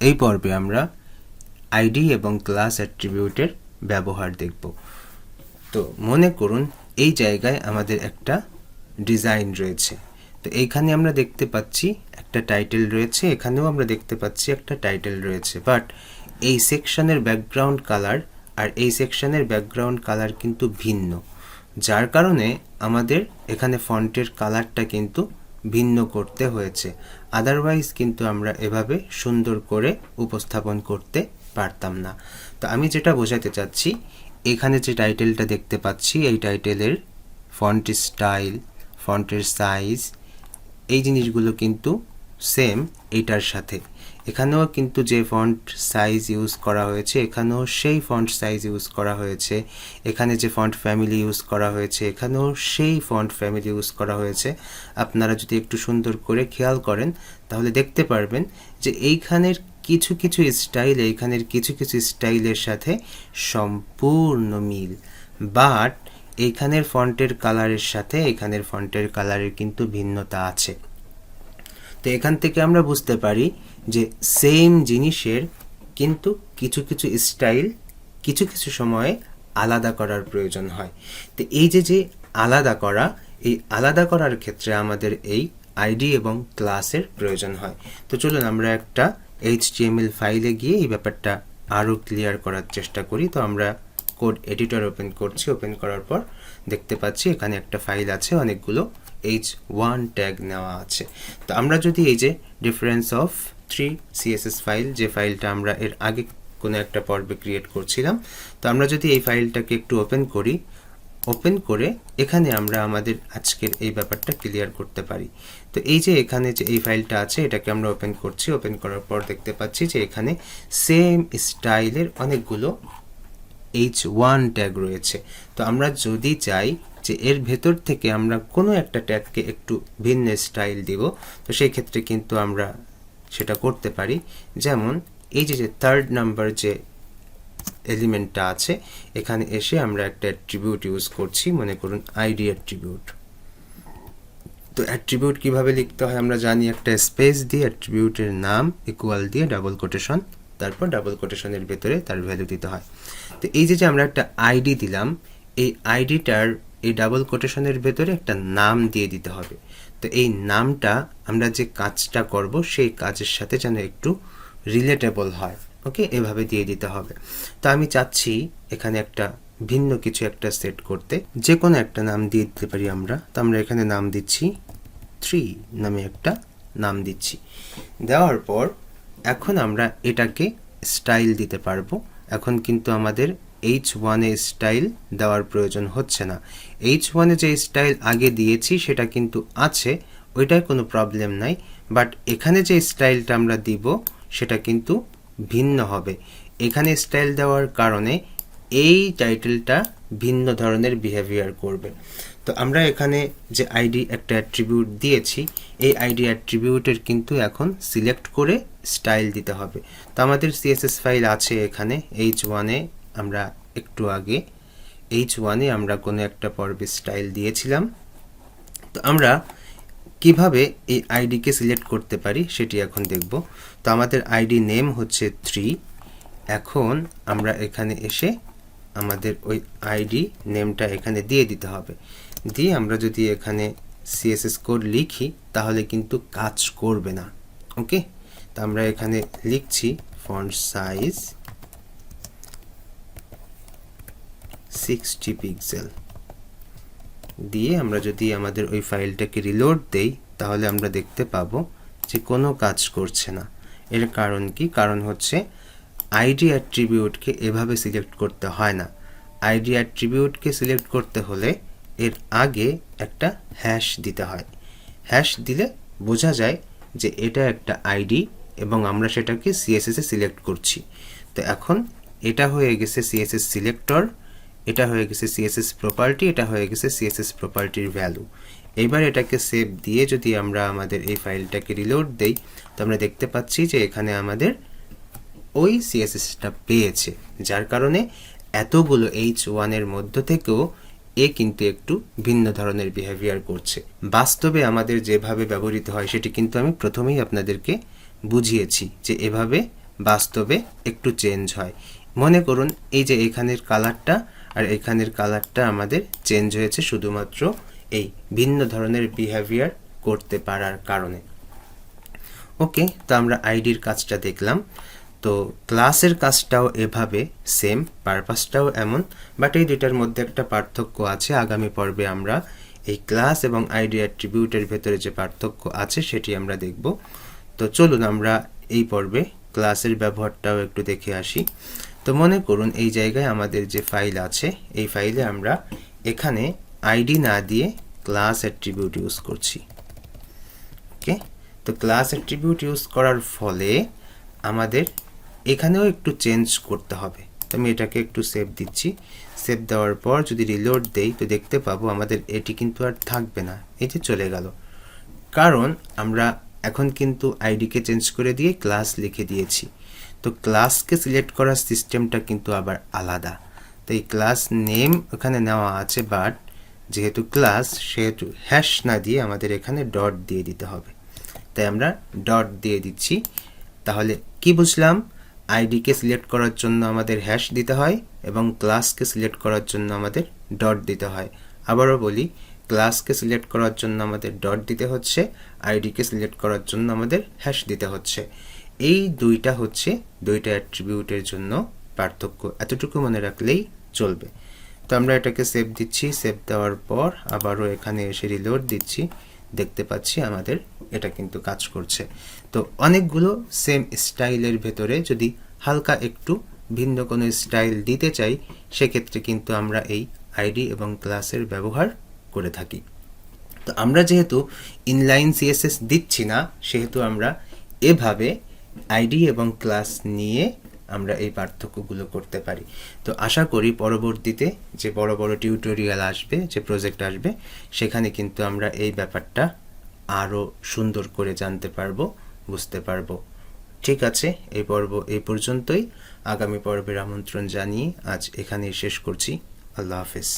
এই পর্বে আমরা আইডি এবং ক্লাস অ্যাট্রিবিউটের ব্যবহার দেখব। তো মনে করুন এই জায়গায় আমাদের একটা ডিজাইন রয়েছে। তো এইখানে আমরা দেখতে পাচ্ছি একটা টাইটেল রয়েছে, এখানেও আমরা দেখতে পাচ্ছি একটা টাইটেল রয়েছে, বাট এই সেকশনের ব্যাকগ্রাউন্ড কালার আর এই সেকশনের ব্যাকগ্রাউন্ড কালার কিন্তু ভিন্ন, যার কারণে আমাদের এখানে ফন্টের কালারটা কিন্তু ভিন্ন করতে হয়েছে। আদারওয়াইজ কিন্তু আমরা এভাবে সুন্দর করে উপস্থাপন করতে পারতাম না। তো আমি যেটা বোঝাতে চাচ্ছি, এখানে যে টাইটেলটা দেখতে পাচ্ছি এই টাইটেলের ফন্ট স্টাইল, ফন্টের সাইজ, এই জিনিসগুলো কিন্তু সেম এইটার সাথে। এখানেও কিন্তু যে ফন্ট সাইজ ইউজ করা হয়েছে এখানেও সেই ফন্ট সাইজ ইউজ করা হয়েছে, এখানে যে ফন্ট ফ্যামিলি ইউজ করা হয়েছে এখানেও সেই ফন্ট ফ্যামিলি ইউজ করা হয়েছে। আপনারা যদি একটু সুন্দর করে খেয়াল করেন তাহলে দেখতে পারবেন যে এইখানের কিছু কিছু স্টাইল এইখানের কিছু কিছু স্টাইলের সাথে সম্পূর্ণ মিল, বাট এইখানের ফন্টের কালারের সাথে এখানের ফন্টের কালারের কিন্তু ভিন্নতা আছে। তো এখান থেকে আমরা বুঝতে পারি যে সেম জিনিসের কিন্তু কিছু কিছু স্টাইল কিছু কিছু সময়ে আলাদা করার প্রয়োজন হয়। তো এই যে আলাদা করা, এই আলাদা করার ক্ষেত্রে আমাদের এই আইডি এবং ক্লাসের প্রয়োজন হয়। তো চলুন আমরা একটা HTML ফাইলে গিয়ে এই ব্যাপারটা আরও ক্লিয়ার করার চেষ্টা করি। তো আমরা কোড এডিটর ওপেন করছি, ওপেন করার পর দেখতে পাচ্ছি এখানে একটা ফাইল আছে, অনেকগুলো h1 ট্যাগ নেওয়া আছে। তো আমরা যদি এই যে ডিফারেন্স অফ 3 CSS ফাইল, যে ফাইলটা আমরা এর আগে কোনো একটা পর্বে ক্রিয়েট করছিলাম, তো আমরা যদি এই ফাইলটাকে একটু ওপেন করি, ওপেন করে এখানে আমরা আমাদের আজকের এই ব্যাপারটা ক্লিয়ার করতে পারি। তো এই যে এখানে যে এই ফাইলটা আছে এটাকে আমরা ওপেন করছি, ওপেন করার পর দেখতে পাচ্ছি যে এখানে সেম স্টাইলের অনেকগুলো h1 ট্যাগ রয়েছে। তো আমরা যদি চাই যে এর ভেতর থেকে আমরা কোনো একটা ট্যাগকে একটু ভিন্ন স্টাইল দিব, তো সেই ক্ষেত্রে কিন্তু আমরা সেটা করতে পারি। যেমন এই যে থার্ড নাম্বার যে এলিমেন্টটা আছে এখানে এসে আমরা একটা অ্যাট্রিবিউট ইউজ করছি, মনে করুন আইডি অ্যাট্রিবিউট। তো অ্যাট্রিবিউট কিভাবে লিখতে হয় আমরা জানি, একটা স্পেস দিয়ে অ্যাট্রিবিউটের নাম ইকুয়াল দিয়ে ডাবল কোটেশন, তারপর ডাবল কোটেশনের ভেতরে তার ভ্যালু দিতে হয়। তো এই যে আমরা একটা আইডি দিলাম, এই আইডিটার এই ডাবল কোটেশনের ভেতরে একটা নাম দিয়ে দিতে হবে। তো এই নামটা আমরা যে কাজটা করব সেই কাজের সাথে যেন একটু রিলেটেবল হয়, ওকে, এভাবে দিয়ে দিতে হবে। তো আমি চাচ্ছি এখানে একটা ভিন্ন কিছু একটা সেট করতে, যে কোনো একটা নাম দিয়ে দিতে পারি আমরা। তো আমরা এখানে নাম দিচ্ছি 3 নামে একটা নাম দিচ্ছি। দেওয়ার পর এখন আমরা এটাকে স্টাইল দিতে পারবো। এখন কিন্তু আমাদের h1 এ স্টাইল দেওয়ার প্রয়োজন হচ্ছে না। h1 এ যে স্টাইল আগে দিয়েছি সেটা কিন্তু আছে, ওইটায় কোনো প্রবলেম নাই, বাট এখানে যে স্টাইলটা আমরা দিব সেটা কিন্তু ভিন্ন হবে। এখানে স্টাইল দেওয়ার কারণে এই টাইটেলটা ভিন্ন ধরনের বিহেভিয়ার করবে। তো আমরা এখানে যে আইডি একটা অ্যাট্রিবিউট দিয়েছি, এই আইডি অ্যাট্রিবিউটের কিন্তু এখন সিলেক্ট করে স্টাইল দিতে হবে। তো আমাদের CSS ফাইল আছে এখানে h1 এ, আমরা একটু আগে h1 এ আমরা কোনো একটা পর্বে স্টাইল দিয়েছিলাম। তো আমরা কিভাবে এই আইডিকে সিলেক্ট করতে পারি সেটি এখন দেখব। তো আমাদের আইডি নেম হচ্ছে 3। এখন আমরা এখানে এসে আমাদের ওই আইডি নেমটা এখানে দিয়ে দিতে হবে। দিয়ে আমরা যদি এখানে CSS কোড লিখি তাহলে কিন্তু কাজ করবে না, ওকে। তো আমরা এখানে লিখছি ফন্ট সাইজ 60 পিক্সেল দিয়ে আমরা যদি আমাদের ওই ফাইলটাকে রিলোড দেই তাহলে আমরা দেখতে পাবো যে কোনো কাজ করছে না। এর কারণ কি? কারণ হচ্ছে আইডি অ্যাট্রিবিউটকে এভাবে সিলেক্ট করতে হয় না। আইডি অ্যাট্রিবিউটকে সিলেক্ট করতে হলে এর আগে একটা হ্যাশ দিতে হয়। হ্যাশ দিলে বোঝা যায় যে এটা একটা আইডি এবং আমরা সেটাকে CSS এ সিলেক্ট করছি। তো এখন এটা হয়ে গেছে CSS সিলেক্টর, এটা হয়ে গেছে CSS প্রপার্টি, এটা হয়ে গেছে CSS প্রপার্টির ভ্যালু। এবার এটাকে সেভ দিয়ে যদি আমরা আমাদের এই ফাইলটাকে রিলোড দেই তো আমরা দেখতে পাচ্ছি যে এখানে আমাদের ওই CSSটা পেয়েছে, যার কারণে এতগুলো h1 এর মধ্য থেকেও এ কিন্তু একটু ভিন্ন ধরনের বিহেভিয়ার করছে। বাস্তবে আমাদের যেভাবে ব্যবহৃত হয় সেটি কিন্তু আমি প্রথমেই আপনাদেরকে বুঝিয়েছি যে এভাবে বাস্তবে একটু চেঞ্জ হয়। মনে করুন এই যে এখানের কালারটা আর এখানের কালারটা আমাদের চেঞ্জ হয়েছে শুধুমাত্র এই ভিন্ন ধরনের বিহেভিয়ার করতে পারার কারণে। ওকে, তো আমরা আইডির কাজটা দেখলাম। তো ক্লাসের কাজটাও এভাবে সেম, পারপাসটাও এমন, বাট এই দুটার মধ্যে একটা পার্থক্য আছে। আগামী পর্বে আমরা এই ক্লাস এবং আইডি অ্যাট্রিবিউটের ভেতরে যে পার্থক্য আছে সেটি আমরা দেখব। তো চলুন আমরা এই পর্বে ক্লাসের ব্যবহারটাও একটু দেখে আসি। তো মনে করুন এই জায়গায় আমাদের যে ফাইল আছে, এই ফাইলে আমরা এখানে আইডি না দিয়ে ক্লাস অ্যাট্রিবিউট ইউজ করছি। ওকে, তো ক্লাস অ্যাট্রিবিউট ইউজ করার ফলে আমাদের এখানেও একটু চেঞ্জ করতে হবে। তো আমি এটাকে একটু সেভ দিচ্ছি। সেভ দেওয়ার পর যদি রিলোড দেই তো দেখতে পাবো আমাদের এটি কিন্তু আর থাকবে না, এই যে চলে গেল। কারণ আমরা এখন কিন্তু আইডিকে চেঞ্জ করে দিয়ে ক্লাস লিখে দিয়েছি। তো ক্লাসকে সিলেক্ট করার সিস্টেমটা কিন্তু আবার আলাদা। তো এই ক্লাস নেম ওখানে নেওয়া আছে, বাট যেহেতু ক্লাস সেহেতু হ্যাশ না দিয়ে আমাদের এখানে ডট দিয়ে দিতে হবে। তাই আমরা ডট দিয়ে দিচ্ছি। তাহলে কি বুঝলাম? আইডিকে সিলেক্ট করার জন্য আমাদের হ্যাশ দিতে হয় এবং ক্লাসকে সিলেক্ট করার জন্য আমাদের ডট দিতে হয়। আবারও বলি, ক্লাসকে সিলেক্ট করার জন্য আমাদের ডট দিতে হচ্ছে, আইডিকে সিলেক্ট করার জন্য আমাদের হ্যাশ দিতে হচ্ছে। এই দুইটা হচ্ছে দুইটা অ্যাট্রিবিউটের জন্য পার্থক্য। এতটুকু মনে রাখলেই চলবে। তো আমরা এটাকে সেভ দিচ্ছি। সেভ দেওয়ার পর আবারও এখানে এসে রিলোড দিচ্ছি। দেখতে পাচ্ছি আমাদের এটা কিন্তু কাজ করছে। তো অনেকগুলো সেম স্টাইলের ভেতরে যদি হালকা একটু ভিন্ন কোনো স্টাইল দিতে চাই, সেক্ষেত্রে কিন্তু আমরা এই আইডি এবং ক্লাসের ব্যবহার করে থাকি। তো আমরা যেহেতু ইনলাইন সিএসএস দিচ্ছি না, সেহেতু আমরা এভাবে আইডি এবং ক্লাস নিয়ে আমরা এই পার্থক্যগুলো করতে পারি। তো আশা করি পরবর্তীতে যে বড় বড় টিউটোরিয়াল আসবে, যে প্রজেক্ট আসবে, সেখানে কিন্তু আমরা এই ব্যাপারটা আরও সুন্দর করে জানতে পারবো, বুঝতে পারবো। ঠিক আছে, এই পর্ব এই পর্যন্তই। আগামী পর্বের আমন্ত্রণ জানিয়ে আজ এখানেই শেষ করছি। আল্লাহ হাফেজ।